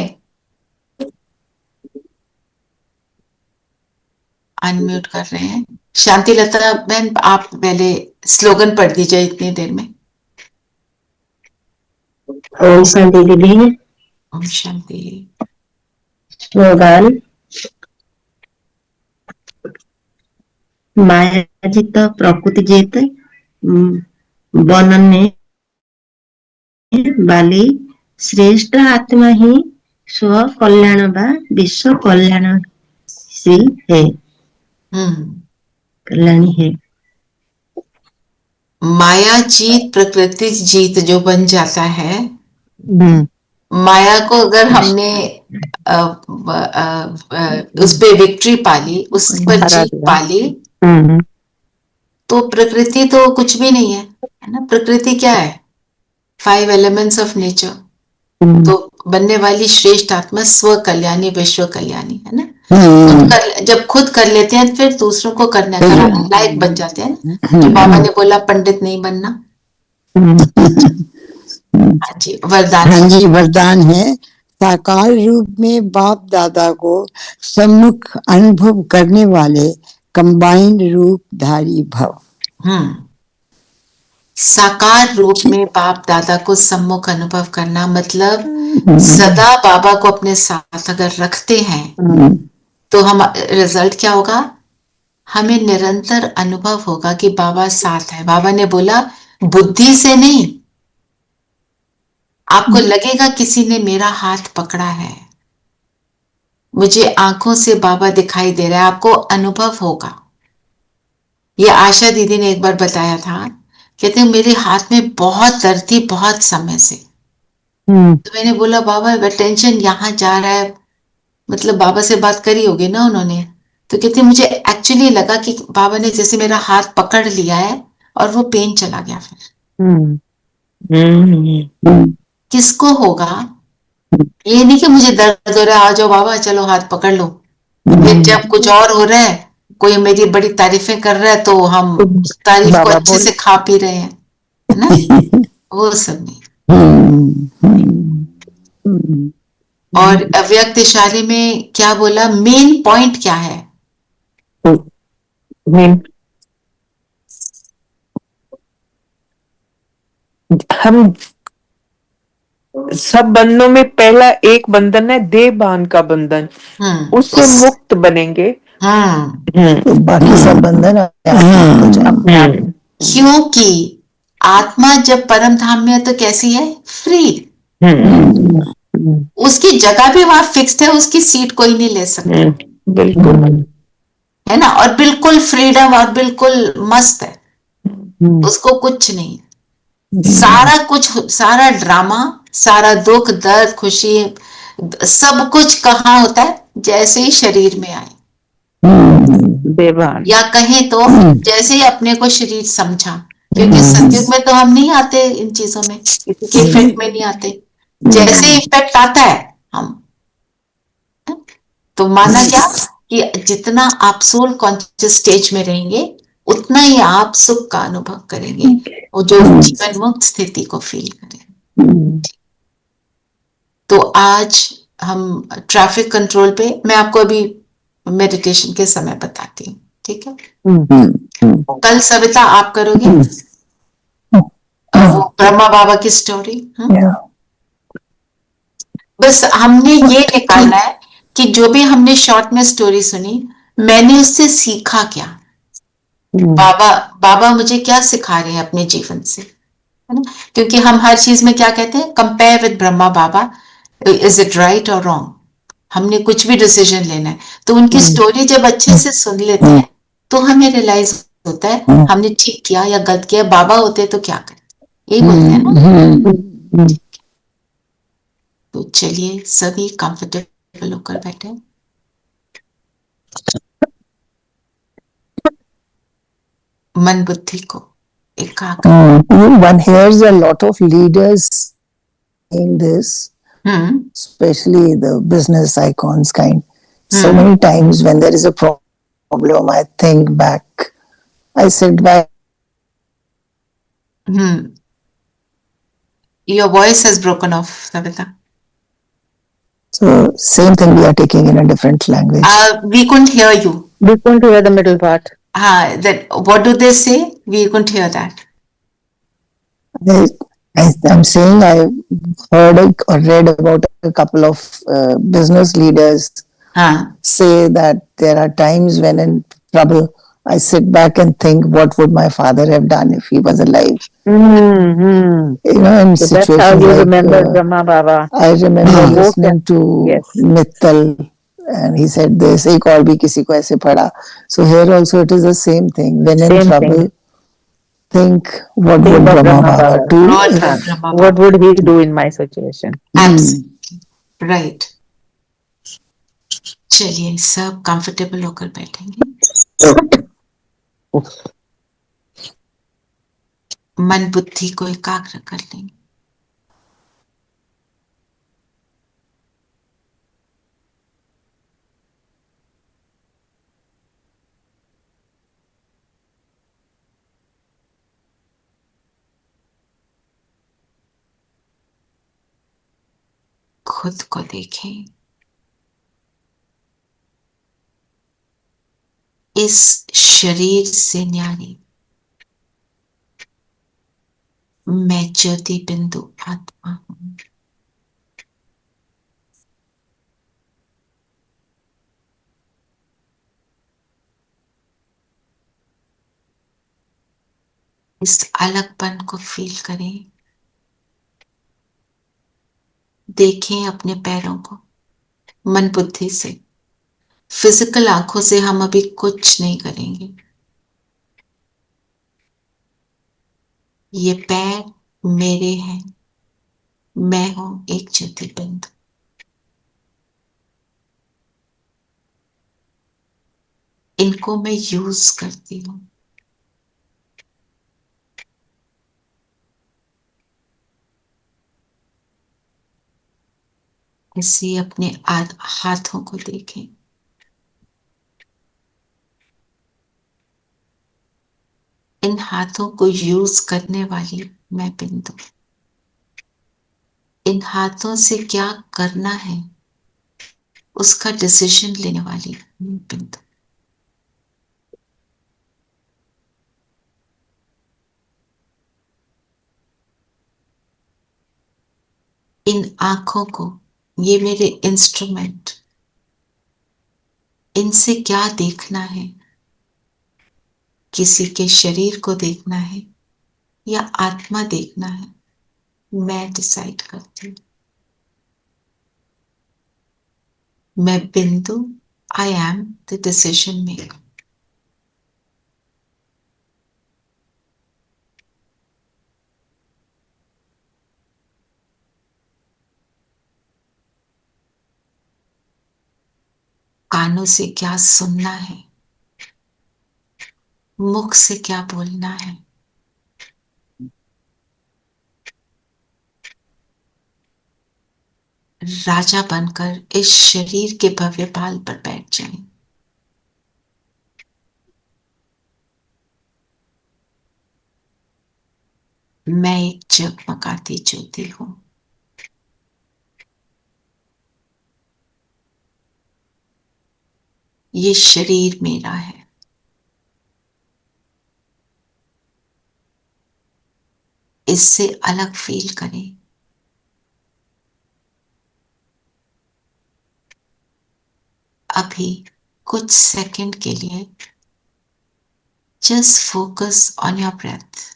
अनम्यूट कर रहे हैं। शांति लता बहन, आप पहले स्लोगन पढ़ दीजिए इतनी देर में। ओम शांति दीदी। ओम शांति। स्लोगन, मायाजित प्रकृति जित बनने वाली श्रेष्ठ आत्मा ही स्व कल्याण व विश्व कल्याण श्री है, कल्याणी है। माया जीत प्रकृति जीत जो बन जाता है, माया को अगर हमने उस पे विक्ट्री पाली, उस पर जीत पाली, तो प्रकृति तो कुछ भी नहीं है ना। प्रकृति क्या है? 5 एलिमेंट्स ऑफ नेचर। तो बनने वाली श्रेष्ठ आत्मा स्व कल्याणी विश्व कल्याणी है ना। जब खुद कर लेते हैं फिर दूसरों को करने कराने लायक बन जाते हैं ना। जो बाबा ने बोला पंडित नहीं बनना। हाँ जी, वरदान। हाँ जी, वरदान है। साकार रूप में बाप दादा को सम्मुख अनुभव करने वाले कंबाइंड रूप धारी भव। साकार रूप में बाप दादा को सम्मुख अनुभव करना मतलब सदा बाबा को अपने साथ अगर रखते हैं तो हम रिजल्ट क्या होगा? हमें निरंतर अनुभव होगा कि बाबा साथ है। बाबा ने बोला बुद्धि से नहीं, आपको लगेगा किसी ने मेरा हाथ पकड़ा है, मुझे आंखों से बाबा दिखाई दे रहा है, आपको अनुभव होगा। ये आशा दीदी ने एक बार बताया था, कहते हैं मेरे हाथ में बहुत दर्द थी बहुत समय से। तो मैंने बोला बाबा अटेंशन यहाँ जा रहा है, मतलब बाबा से बात करी होगी ना उन्होंने। तो कहते मुझे एक्चुअली लगा कि बाबा ने जैसे मेरा हाथ पकड़ लिया है और वो पेन चला गया। फिर किसको होगा? ये नहीं कि मुझे दर्द हो रहा है आ जाओ बाबा चलो हाथ पकड़ लो। फिर जब कुछ और हो रहा है, कोई मेरी बड़ी तारीफें कर रहा है तो हम तारीफ को अच्छे से खा पी रहे हैं, है ना। वो सब नहीं। और अव्यक्त इशारे में क्या बोला? मेन पॉइंट क्या है? हम सब बंधनों में पहला एक बंधन है देह भान का बंधन, उससे मुक्त बनेंगे। तो बाकी सब बंधन क्योंकि आत्मा जब परम धाम में है तो कैसी है? फ्री। उसकी जगह भी वहां फिक्स्ड है, उसकी सीट कोई नहीं ले सकता। बिल्कुल है ना। और बिल्कुल फ्रीडम और बिल्कुल मस्त है, उसको कुछ नहीं। सारा कुछ, सारा ड्रामा, सारा दुख दर्द खुशी सब कुछ कहाँ होता है? जैसे ही शरीर में आए, या कहें तो जैसे ही अपने को शरीर समझा। क्योंकि सतयुग में तो हम नहीं आते इन चीजों में, किसी के इफेक्ट में नहीं आते। जैसे ही इफेक्ट आता है हम तो माना क्या कि जितना आप सोल कॉन्शियस स्टेज में रहेंगे उतना ही आप सुख का अनुभव करेंगे और जो जीवन मुक्त स्थिति को फील करेंगे। तो आज हम ट्रैफिक कंट्रोल पे, मैं आपको अभी मेडिटेशन के समय बताती हूँ, ठीक है। कल सविता आप करोगे वो ब्रह्मा बाबा की स्टोरी। बस हमने ये निकालना है कि जो भी हमने शॉर्ट में स्टोरी सुनी, मैंने उससे सीखा क्या? बाबा मुझे क्या सिखा रहे हैं अपने जीवन से, है ना। क्योंकि हम हर चीज में क्या कहते हैं? Compare with Brahma Baba, is it right और रॉन्ग। हमने कुछ भी डिसीजन लेना है तो उनकी स्टोरी जब अच्छे से सुन लेते हैं तो हमें रियलाइज होता है हमने ठीक किया या गलत किया। बाबा होते तो क्या करें, यही बोलते हैं ना। तो चलिए सभी कंफर्टेबल होकर बैठे। मन बुद्धि को one hears a lot of leaders saying this, especially the business icons kind. So many times when there is a problem, I think back, I sit back. Your voice has broken off, Savita. So same thing we are taking in a different language. We couldn't hear you. We couldn't hear the middle part. That what do they say? We couldn't hear that. I'm saying I heard or read about a couple of business leaders say that there are times when in trouble, I sit back and think, what would my father have done if he was alive? You know, in So situations that's how you like, remember Brahma Baba. I remember listening to Mittal, and he said this, ek aur bhi kisi ko aise pada. So here also it is the same thing. When in trouble, think what Think would of Brahma Brahma Baba Baba. do What if would Brahma What Baba? would he do in my situation? Absolutely. Right. चलिए सब कंफर्टेबल होकर बैठेंगे, मन बुद्धि को एकाग्र कर लेंगे। खुद को देखें, इस शरीर से न्यारी मैं ज्योति बिंदु आत्मा हूं। इस अलगपन को फील करें, देखें अपने पैरों को मन बुद्धि से। फिजिकल आंखों से हम अभी कुछ नहीं करेंगे। ये पैर मेरे हैं, मैं हूं एक ज्योति बिंदु। इनको मैं यूज करती हूं। इसी अपने हाथों को देखें, इन हाथों को यूज करने वाली मैं बिंदु। इन हाथों से क्या करना है उसका डिसीजन लेने वाली मैं बिंदु। इन आंखों को, ये मेरे इंस्ट्रूमेंट, इनसे क्या देखना है, किसी के शरीर को देखना है या आत्मा देखना है, मैं डिसाइड करती हूँ। मैं बिंदु, I am the decision maker. कानों से क्या सुनना है, मुख से क्या बोलना है, राजा बनकर इस शरीर के भव्य बाल पर बैठ जाएं। मैं एक जगमगाती ज्योति हूं। ये शरीर मेरा है। इससे अलग फील करें। अभी कुछ सेकंड के लिए just focus on your breath.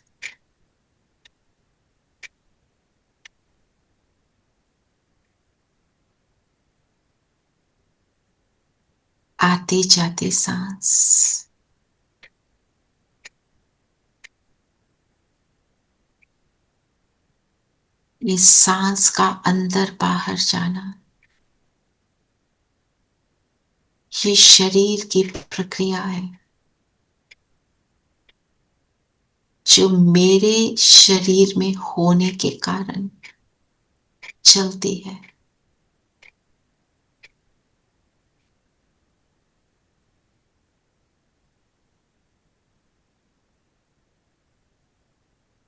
आते जाते सांस, इस सांस का अंदर बाहर जाना, ये शरीर की प्रक्रिया है जो मेरे शरीर में होने के कारण चलती है।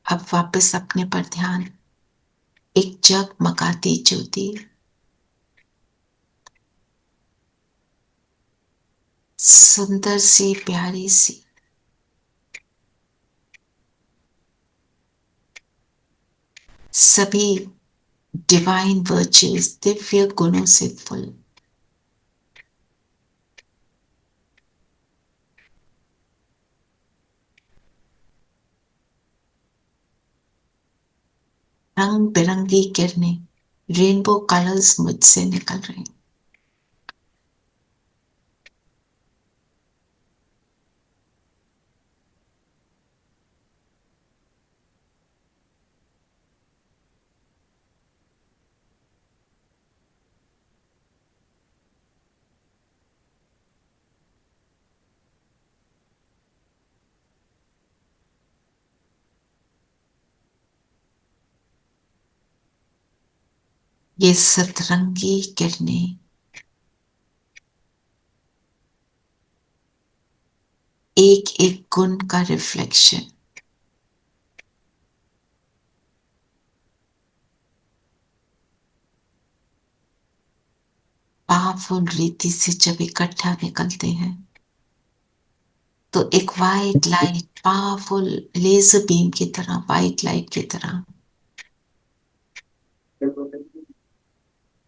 अब वापस अपने पर ध्यान, एक जगमगाती ज्योति, सुंदर सी प्यारी सी, सभी डिवाइन वर्च्यूज, दिव्य गुणों से फुल। रंग बिरंगी किरणें, रेनबो कलर्स मुझसे निकल रहे हैं। ये सतरंगी किरणें एक एक गुण का रिफ्लेक्शन पावरफुल रीति से जब इकट्ठा निकलते हैं तो एक white light, powerful laser beam की तरह, वाइट लाइट की तरह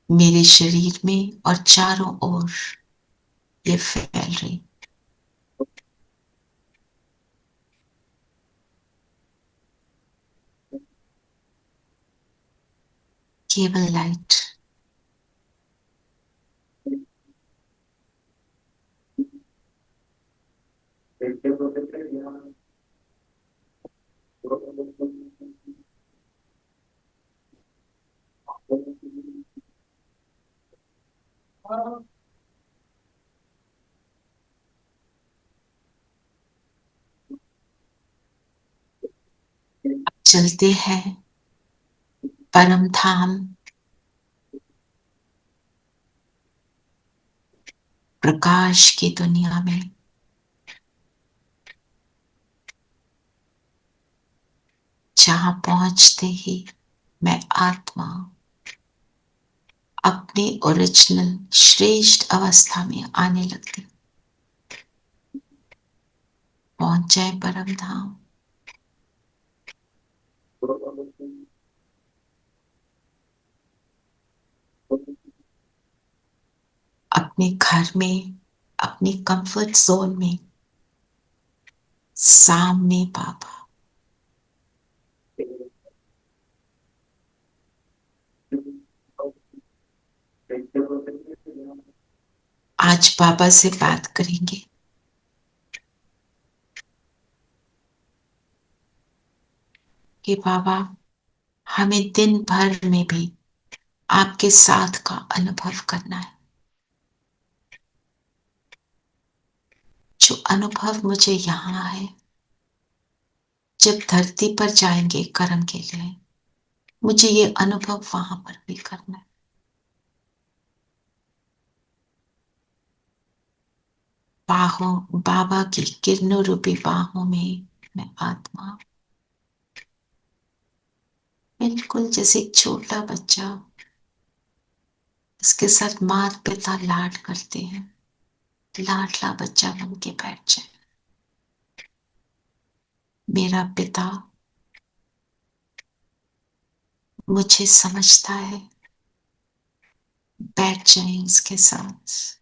मेरे शरीर में और चारों ओर ये फैल रही। केवल लाइट, चलते हैं परम धाम प्रकाश की दुनिया में। जहां पहुंचते ही मैं आत्मा अपनी ओरिजिनल श्रेष्ठ अवस्था में आने लगती। पहुंच जाए परम धाम। अपने घर में, अपनी कंफर्ट जोन में, सामने बाबा। आज बाबा से बात करेंगे। कि बाबा हमें दिन भर में भी आपके साथ का अनुभव करना है। जो अनुभव मुझे यहाँ है, जब धरती पर जाएंगे कर्म के लिए, मुझे ये अनुभव वहां पर भी करना है। बाहों, बाबा की किरणों रूपी बाहों में मैं आत्मा, बिल्कुल जैसे एक छोटा बच्चा, इसके साथ माता पिता लाड करते हैं, लाडला बच्चा बन के बैठ जाए। मेरा पिता मुझे समझता है, बैठ जाए उसके साथ।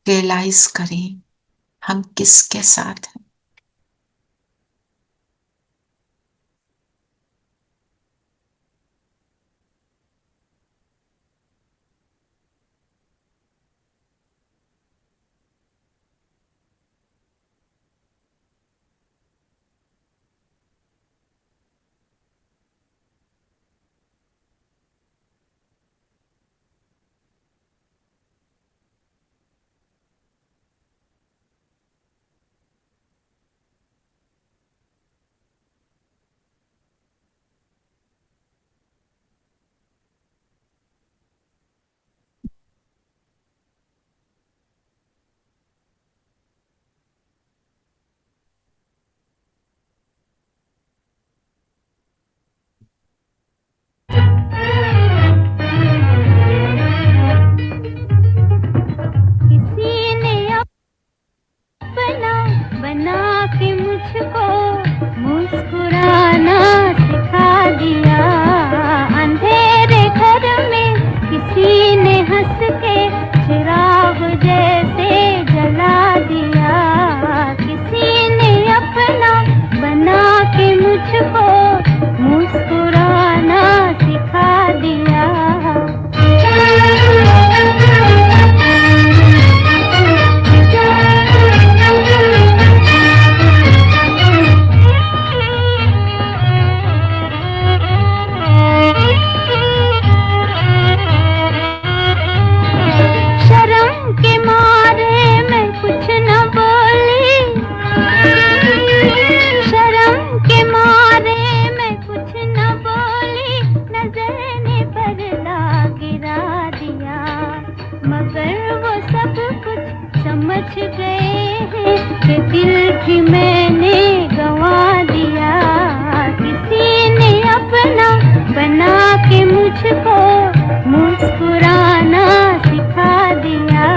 रियलाइज करें हम किसके साथ हैं। समझ गए हैं कि दिल भी मैंने गंवा दिया, किसी ने अपना बना के मुझको मुस्कुराना सिखा दिया।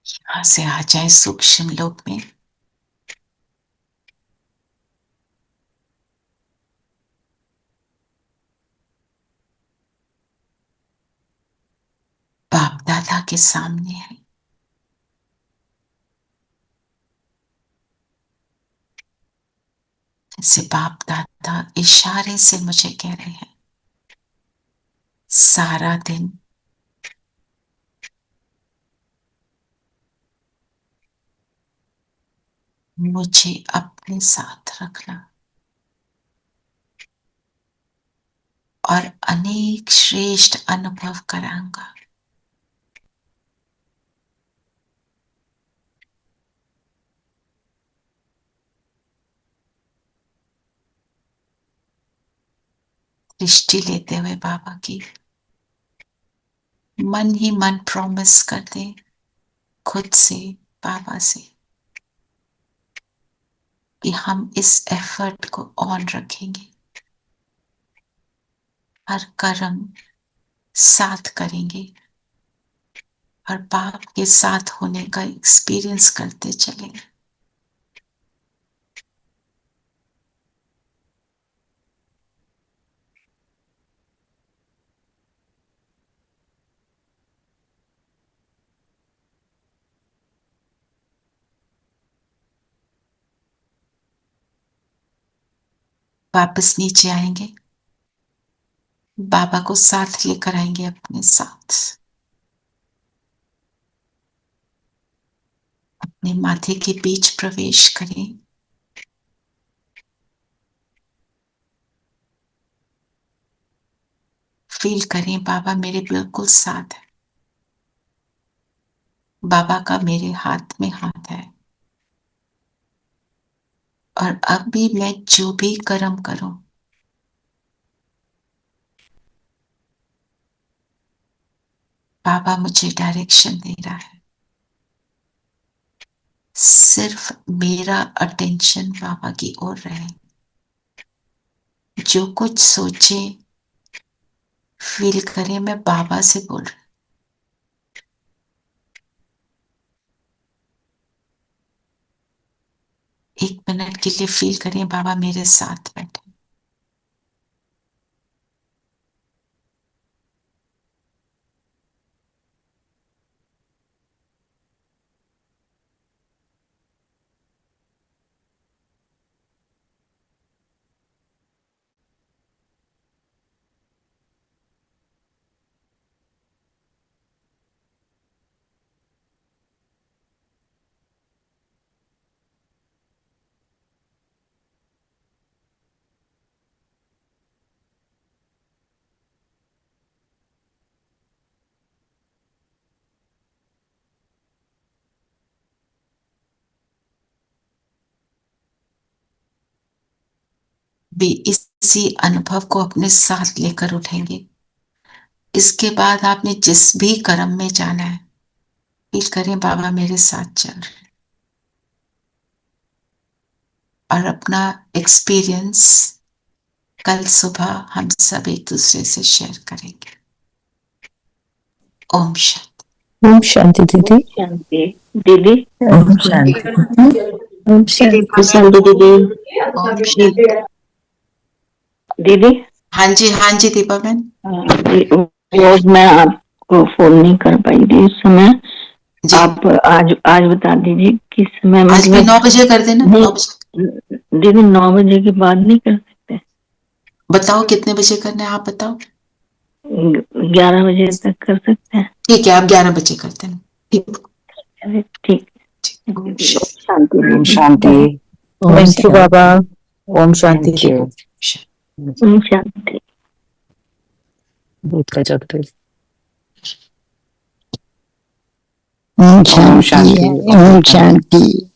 यहाँ से आ जाए सूक्ष्म लोक में। बाप दादा के सामने है। जैसे बाप दादा इशारे से मुझे कह रहे हैं, सारा दिन मुझे अपने साथ रखना और अनेक श्रेष्ठ अनुभव कराऊंगा। दृष्टि लेते हुए बाबा की मन ही मन प्रॉमिस कर दे खुद से, बाबा से, कि हम इस एफर्ट को ऑन रखेंगे, हर कर्म साथ करेंगे और बाप के साथ होने का एक्सपीरियंस करते चलेंगे। वापस नीचे आएंगे, बाबा को साथ लेकर आएंगे अपने साथ। अपने माथे के बीच प्रवेश करें। फील करें बाबा मेरे बिल्कुल साथ है। बाबा का मेरे हाथ में हाथ है और अब भी मैं जो भी कर्म करूं, बाबा मुझे डायरेक्शन दे रहा है। सिर्फ मेरा अटेंशन बाबा की ओर रहे। जो कुछ सोचे, फील करें मैं बाबा से बोल रही हूं। एक मिनट के लिए फील करें बाबा मेरे साथ बैठे। भी इसी अनुभव को अपने साथ लेकर उठेंगे। इसके बाद आपने जिस भी कर्म में जाना है, फील करें बाबा मेरे साथ चल रहे हैं और अपना एक्सपीरियंस कल सुबह हम सब एक दूसरे से शेयर करेंगे। ओम शांति। ओम शांति दीदी। शांति दीदी। ओम शांति। ओम शांति दीदी। ओम शांति। दीदी। हाँ जी दीपा बहन। रोज मैं आपको फोन नहीं कर पाई थी इस समय। आप आज बता दीजिए किस समय। आज भी 9 बजे कर देना। दीदी 9 बजे के बाद नहीं कर सकते? बताओ कितने बजे करना है, आप बताओ। 11 बजे तक कर सकते हैं? ठीक है, आप 11 बजे करते हैं। ठीक ठीक। शांति। ओम शांति। Thank you Baba. ओम शांति। Thank you. ओम शांति। भूत का जगत। ओम शांति। ओम शांति।